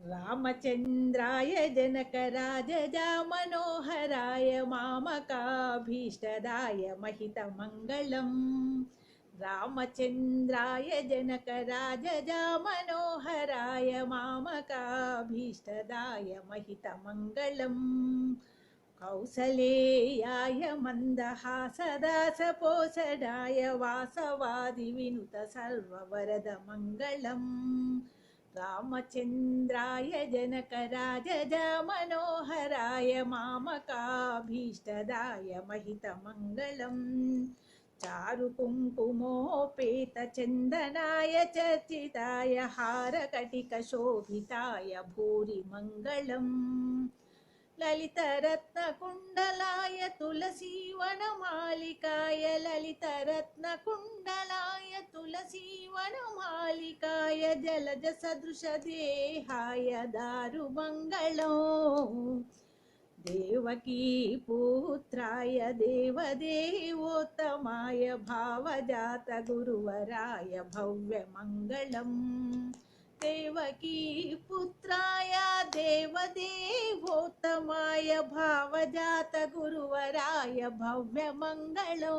రామచంద్రాయ జనకరాజజా మనోహరాయ మామకాభీష్టదాయ महितमङ्गलम् रामचन्द्राय जनकराजजा मनोहराय मामकाभीष्टदाय महितमङ्गलम् कौसलेयाय मन्दहासदासपोषदाय वासवादिविनुत सर्ववरदमङ्गलम् रामचन्द्राय जनकराजजा मनोहराय मामकाभीष्टदाय महितमङ्गलम् चारुकुङ्कुमोपेतचन्दनाय चर्चिताय हारकटिकशोभिताय भूरि मङ्गलम् ललितरत्नकुण्डलाय तुलसीवनमालिकाय ललितरत्नकुण्डलाय तुलसीवनमालिकाय जलजसदृशदेहाय दारुमङ्गलो देवकी पुत्राय देवदेवोत्तमाय भावजात गुरुवराय भव्यमङ्गलम् देवकी पुत्राय देवदेवोत्तमाय भावजात गुरुवराय भव्यमङ्गलो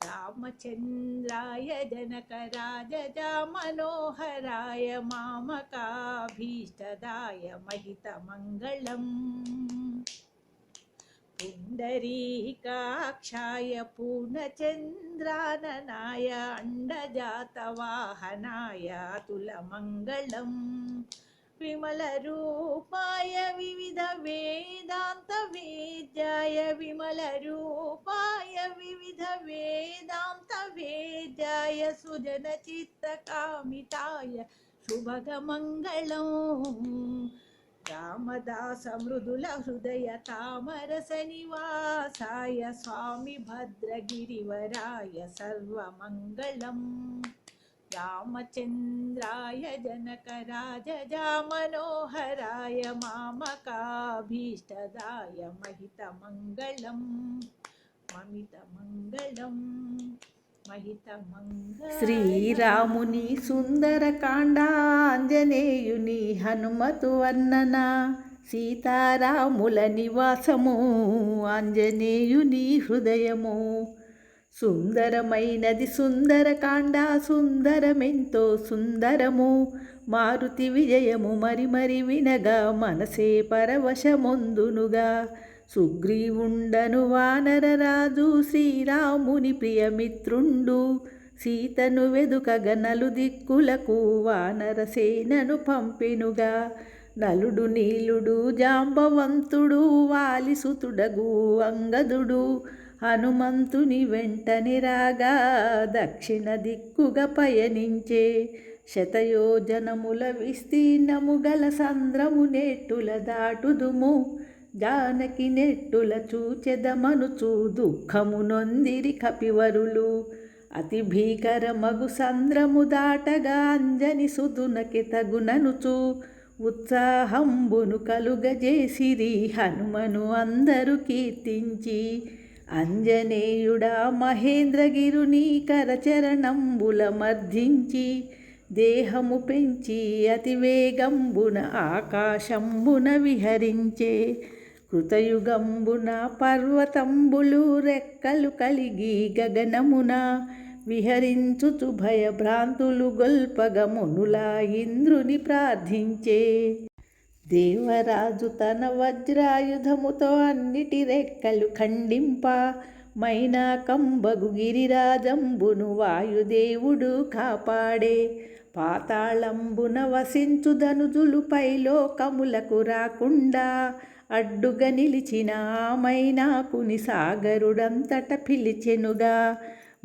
रामचन्द्राय जनकराजजा मनोहराय मामकाभीष्टदाय महितमङ्गलम् पुण्डरीकाक्षाय पूर्णचन्द्राननाय अण्डजातवाहनाय अतुलमङ्गलम् विमलरूपाय विविधवेदान्तवेद्याय विमलरूपाय विविधवेदान्तवेद्याय सुजनचित्तकामिताय शुभगमङ्गलम् रामदास मृदुल हृदय तामरस निवासाय स्वामी भद्रगिरिवराय सर्वमङ्गलम् रामचन्द्राय जनकराजजा मनोहराय मामकाभीष्टदाय महितमङ्गलम् ममितमङ्गलम् శ్రీరాముని సుందరకాండ ఆంజనేయుని హనుమతు వర్ణన సీతారాముల నివాసము ఆంజనేయుని హృదయము సుందరమైనది సుందరకాండ సుందరమెంతో సుందరము మారుతి విజయము మరి మరి వినగా మనసే పరవశమొందునుగా సుగ్రీవుండను వానరరాజు శ్రీరాముని ప్రియమిత్రుండు సీతను వెదుకగ నలుదిక్కులకు వానరసేనను పంపెనుగా నలుడు నీలుడు జాంబవంతుడు వాలిసుతుడగు అంగదుడు హనుమంతుని వెంటనే రాగా దక్షిణ దిక్కుగా పయనించే శతయోజనముల విస్తీర్ణము గల సంద్రము నెట్టుల దాటుదుము జానకి నెట్టుల చూచెదమనుచు దుఃఖము నొందిరి కపివరులు అతి భీకరమగు సంద్రము దాటగా అంజని సుతునకి తగుననుచు ఉత్సాహంబును కలుగజేసిరి హనుమను అందరూ కీర్తించి అంజనేయుడా మహేంద్రగిరుని కరచరణంబుల మర్ధించి దేహము పెంచి అతివేగంబున ఆకాశంబున విహరించే కృతయుగంబున పర్వతంబులు రెక్కలు కలిగి గగనమున విహరించుచు భయభ్రాంతులు గొల్పగమునులా ఇంద్రుని ప్రార్థించే దేవరాజు తన వజ్రాయుధముతో అన్నిటి రెక్కలు ఖండింప మైనాకంబగు గిరిరాజంబును వాయుదేవుడు కాపాడే పాతాళంబున వసించు ధనుజులు పైలోకములకు రాకుండా అడ్డుగా నిలిచిన మైనాకుని సాగరుడంతట పిలిచెనుగా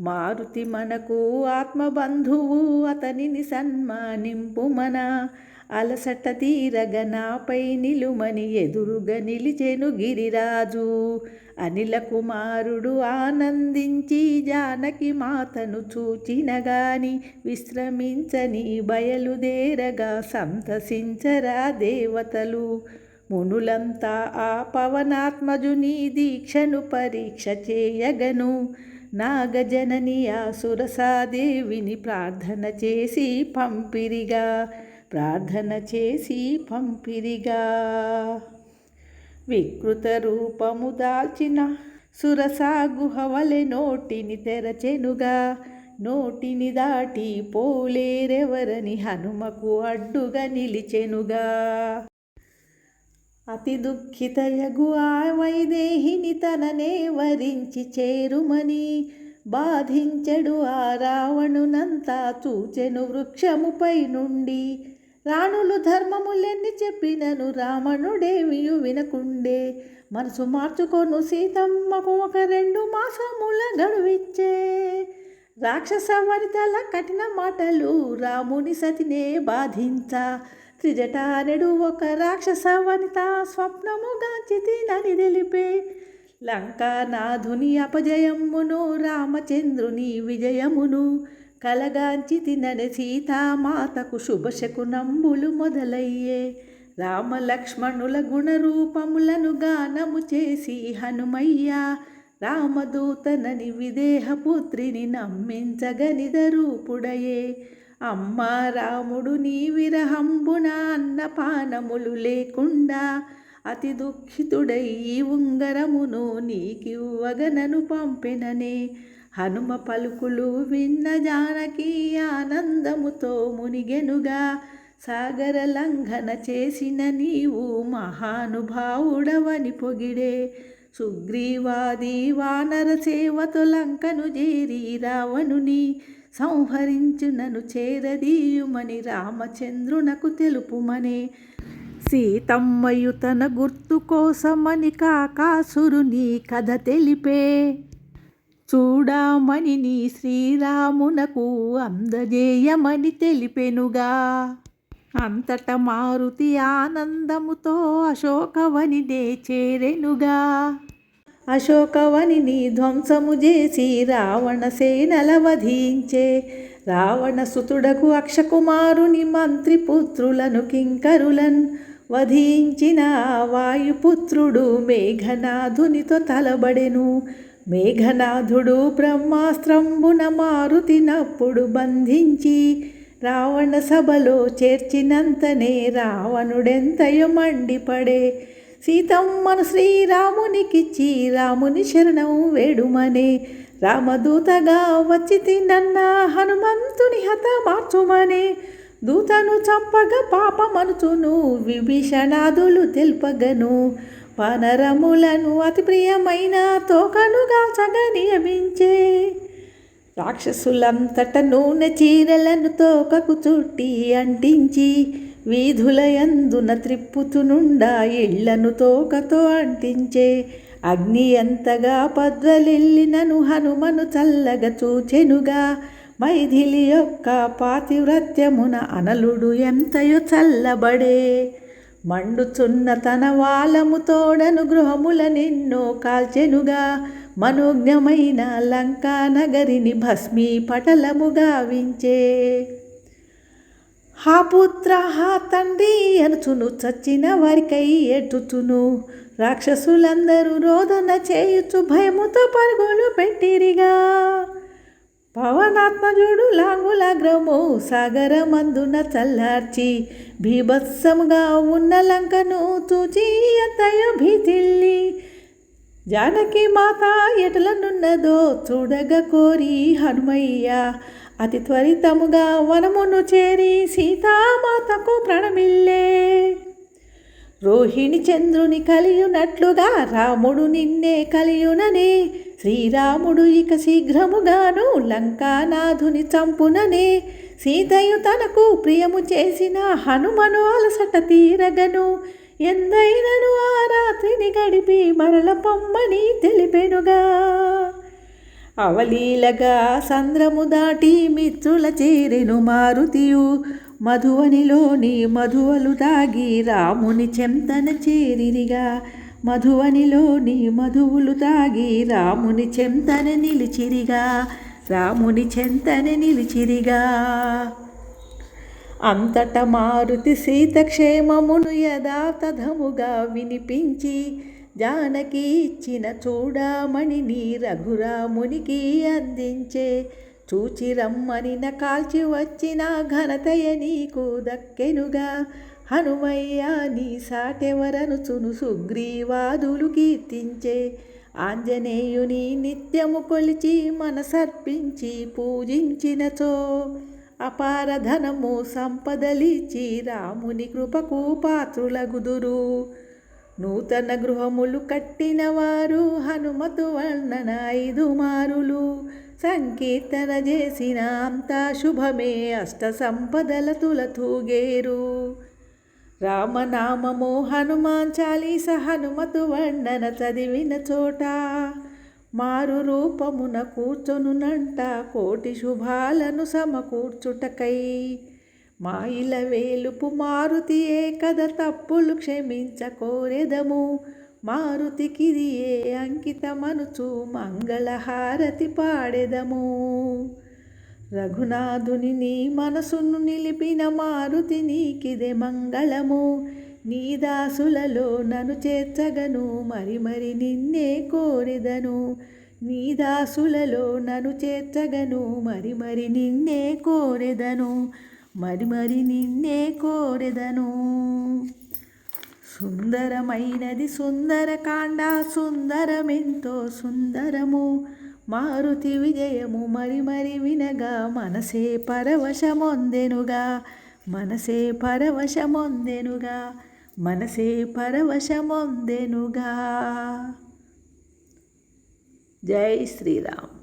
మారుతి మనకు ఆత్మబంధువు అతనిని సన్మానింపుమన అలసట తీరగ నాపై నిలుమని ఎదురుగా నిలిచెను గిరిరాజు అనిల కుమారుడు ఆనందించి జానకి మాతను చూచినగాని విశ్రమించని బయలుదేరగా సంతసించరా దేవతలు మునులంతా ఆ పవనాత్మజుని దీక్షను పరీక్ష చేయగను నాగజనని ఆ సురసాదేవిని ప్రార్థన చేసి పంపిరిగా ప్రార్థన చేసి పంపిరిగా. వికృత రూపము దాల్చిన సురసా గుహవలె నోటిని తెరచెనుగా. నోటిని దాటి పోలేరెవరని హనుమకు అడ్డుగా నిలిచెనుగా. అతి దుఃఖితయగు ఆ వైదేహిని తననే వరించి చేరుమని బాధించెడు ఆ రావణునంతా చూచెను వృక్షముపై నుండి. రాణులు ధర్మములెన్ని చెప్పినను రావణుడేమియు వినకుండే. మనసు మార్చుకొను సీతమ్మకు ఒక 2 మాసముల గడువిచ్చే. రాక్షస వనితల కఠిన మాటలు రాముని సతినే బాధించ. త్రిజటానుడు ఒక రాక్షస వనిత స్వప్నముగాంచి తినని తెలిపే. లంకానాథుని అపజయమును రామచంద్రుని విజయమును కలగాంచి తినని సీతామాతకు శుభశకునంబులు మొదలయ్యే. రామలక్ష్మణుల గుణరూపములను గానము చేసి హనుమయ్య రామదూతనని విదేహపుత్రిని నమ్మించగనిదరూపుడయే. అమ్మా రాముడు నీ విరహంబున అన్నపానములు లేకుండా అతి దుఃఖితుడై ఉంగరమును నీకివ్వగనను పంపెననే. హనుమ పలుకులు విన్న జానకి ఆనందముతో మునిగెనుగా. సాగర లంఘన చేసిన నీవు మహానుభావుడవని పొగిడే. సుగ్రీవాది వానర సేవతో లంకను చేరి రావణుని సంహరించునను చేరదీయుమని రామచంద్రునకు తెలుపుమనే. సీతమ్మయు తన గుర్తు కోసమని కాకాసురుని కథ తెలిపే. చూడమని నీ శ్రీరామునకు అందజేయమని తెలిపెనుగా. అంతట మారుతి ఆనందముతో అశోకవనినే చేరెనుగా. అశోకవనిని ధ్వంసము చేసి రావణ సేనల వధించే. రావణ సుతుడకు అక్షకుమారుని మంత్రిపుత్రులను కింకరులన్ వధించిన వాయుపుత్రుడు మేఘనాథునితో తలబడెను. మేఘనాథుడు బ్రహ్మాస్త్రంబున మారుతినప్పుడు బంధించి రావణ సభలో చేర్చినంతనే రావణుడెంతయో మండిపడే. సీతమ్మను శ్రీరామునికిచ్చి రాముని శరణం వేడుమనే. రామదూతగా వచ్చి తిన్న హనుమంతుని హతమార్చుమనే. దూతను చంపగా పాపమనుచును విభీషణాదులు తెలుపగను. వానరములను అతి ప్రియమైన తోకనుగా చగ నియమించే. రాక్షసులంతట నూనె చీరలను తోకకు చుట్టి అంటించి వీధుల యందున త్రిప్పుతునుండా ఇళ్లను తోకతో అంటించే. అగ్ని ఎంతగా పద్వలెల్లినను హనుమను చల్లగా చూచెనుగా. మైథిలి యొక్క పాతివ్రత్యమున అనలుడు ఎంతయో చల్లబడే. మండుచున్న తన వాలము తోడను గృహముల నిన్నో కాల్చెనుగా. మనోజ్ఞమైన లంకా నగరిని భస్మీ పటలము గావించే. హా పుత్ర హా తండ్రి అనుచును చచ్చిన వారికై ఎట్టుచును. రాక్షసులందరూ రోదన చేయుచు భయముతో పరుగులు పెట్టిరిగా. పవనాత్మజుడు లాంగులాగ్రము సాగరమందున చల్లార్చి భీభత్సముగా ఉన్న లంకను చూచి ఎంతయో భీతిల్లి. జానకి మాత ఎటులనున్నదో చూడగా కోరి హనుమయ్య అతి త్వరితముగా వనమును చేరి సీతామాతకు ప్రణమిల్లే. రోహిణి చంద్రుని కలియునట్లుగా రాముడు నిన్నే కలియుననే. శ్రీరాముడు ఇక శీఘ్రముగాను లంకానాథుని చంపుననే. సీతయు తనకు ప్రియము చేసిన హనుమను అలసట తీరగను. ఎందైనను ఆ రాత్రిని గడిపి మరల పొమ్మని తెలిపెనుగా. అవలీలగా సంద్రము దాటి మిత్రుల చేరెను మారుతియు. మధువనిలోని మధువలు తాగి రాముని చెంతన చేరిరిగా. మధువనిలోని మధువులు తాగి రాముని చెంతన నిలిచిరిగా. రాముని చెంతన నిలిచిరిగా. అంతట మారుతి సీతక్షేమమును యథాతథముగా వినిపించి జానకి ఇచ్చిన చూడామణిని రఘురామునికి అందించే. చూచి రమ్మనిన కాల్చి వచ్చిన ఘనతయ నీకు దక్కెనుగా. హనుమయ్య నీ సాటెవరనుచును సుగ్రీవాదులు కీర్తించే. ఆంజనేయుని నిత్యము కొలిచి మనసర్పించి పూజించినచో అపార ధనము సంపదలిచి రాముని కృపకు పాత్రులగుదురు. నూతన గృహములు కట్టిన వారు హనుమతు వర్ణన 5 మారులు. సంకీర్తన చేసిన అంతా శుభమే అష్ట సంపదల తులతూగేరు. రామనామము హనుమాన్ చాలీస హనుమతు వర్ణన చదివిన చోట మారు రూపమున కూర్చొనునంట కోటి శుభాలను సమకూర్చుటకై. మాయిల వేలుపు మారుతియే కథ తప్పులు క్షమించ కోరెదము. మారుతికిదియే అంకితమనుచు మంగళహారతి పాడెదము. రఘునాథుని నీ మనసును నిలిపిన మారుతి నీకిదే మంగళము. నీ దాసులలో నన్ను చేర్చగను మరి మరి నిన్నే కోరెదను. నీ దాసులలో నన్ను చేర్చగను మరి మరి నిన్నే కోరెదను. మరి మరి నిన్నే కోరెదను. సుందరమైనది సుందరకాండ సుందరమెంతో సుందరము. మారుతి విజయము మరి మరి వినగా మనసే పరవశమొందెనుగా. మనసే పరవశమొందెనుగా. మనసే పరవశమొందెనుగా. జై శ్రీరామ్.